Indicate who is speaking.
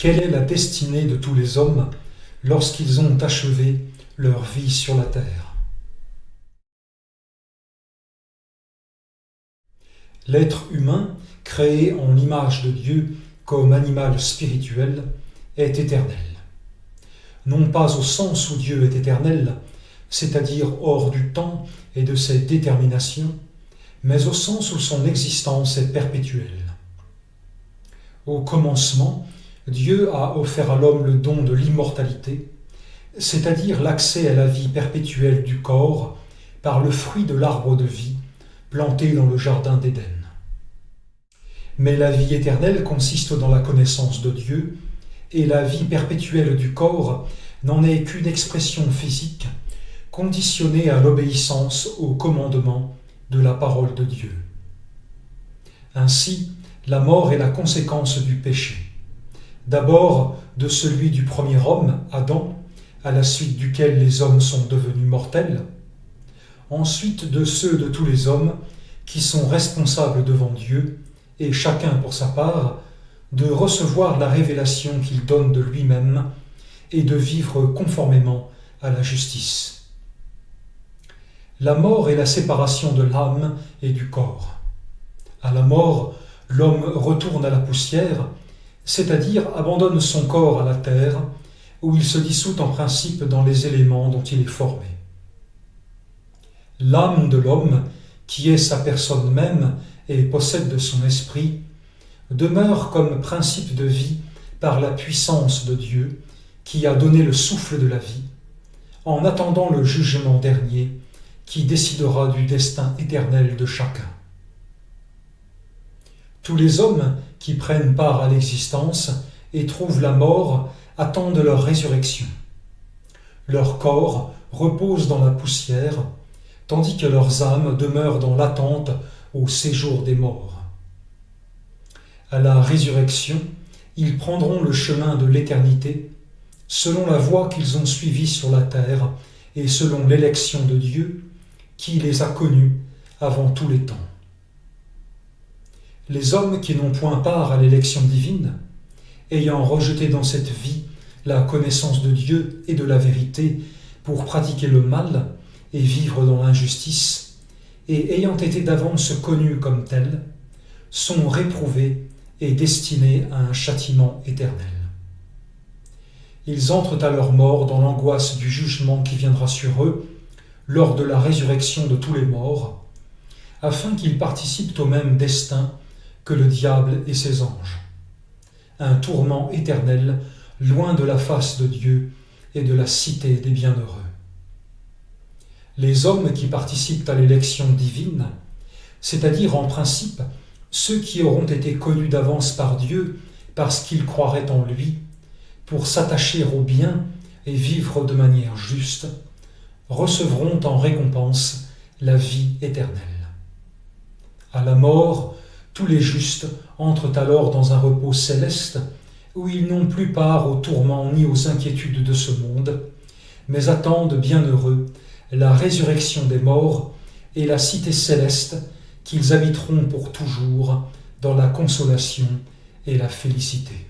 Speaker 1: Quelle est la destinée de tous les hommes lorsqu'ils ont achevé leur vie sur la terre? L'être humain, créé en l'image de Dieu comme animal spirituel, est éternel. Non pas au sens où Dieu est éternel, c'est-à-dire hors du temps et de ses déterminations, mais au sens où son existence est perpétuelle. Au commencement, Dieu a offert à l'homme le don de l'immortalité, c'est-à-dire l'accès à la vie perpétuelle du corps par le fruit de l'arbre de vie planté dans le jardin d'Éden. Mais la vie éternelle consiste dans la connaissance de Dieu, et la vie perpétuelle du corps n'en est qu'une expression physique, conditionnée à l'obéissance au commandement de la parole de Dieu. Ainsi, la mort est la conséquence du péché. D'abord de celui du premier homme, Adam, à la suite duquel les hommes sont devenus mortels, ensuite de ceux de tous les hommes qui sont responsables devant Dieu, et chacun pour sa part, de recevoir la révélation qu'il donne de lui-même et de vivre conformément à la justice. La mort est la séparation de l'âme et du corps. À la mort, l'homme retourne à la poussière, c'est-à-dire abandonne son corps à la terre, où il se dissout en principe dans les éléments dont il est formé. L'âme de l'homme, qui est sa personne même et possède de son esprit, demeure comme principe de vie par la puissance de Dieu, qui a donné le souffle de la vie, en attendant le jugement dernier, qui décidera du destin éternel de chacun. Tous les hommes qui prennent part à l'existence et trouvent la mort attendent leur résurrection. Leur corps repose dans la poussière, tandis que leurs âmes demeurent dans l'attente au séjour des morts. À la résurrection, ils prendront le chemin de l'éternité, selon la voie qu'ils ont suivie sur la terre et selon l'élection de Dieu, qui les a connus avant tous les temps. Les hommes qui n'ont point part à l'élection divine, ayant rejeté dans cette vie la connaissance de Dieu et de la vérité pour pratiquer le mal et vivre dans l'injustice, et ayant été d'avance connus comme tels, sont réprouvés et destinés à un châtiment éternel. Ils entrent à leur mort dans l'angoisse du jugement qui viendra sur eux lors de la résurrection de tous les morts, afin qu'ils participent au même destin que le diable et ses anges. Un tourment éternel, loin de la face de Dieu et de la cité des bienheureux. Les hommes qui participent à l'élection divine, c'est-à-dire en principe ceux qui auront été connus d'avance par Dieu parce qu'ils croiraient en lui, pour s'attacher au bien et vivre de manière juste, recevront en récompense la vie éternelle. À la mort, tous les justes entrent alors dans un repos céleste où ils n'ont plus part aux tourments ni aux inquiétudes de ce monde, mais attendent bienheureux la résurrection des morts et la cité céleste qu'ils habiteront pour toujours dans la consolation et la félicité.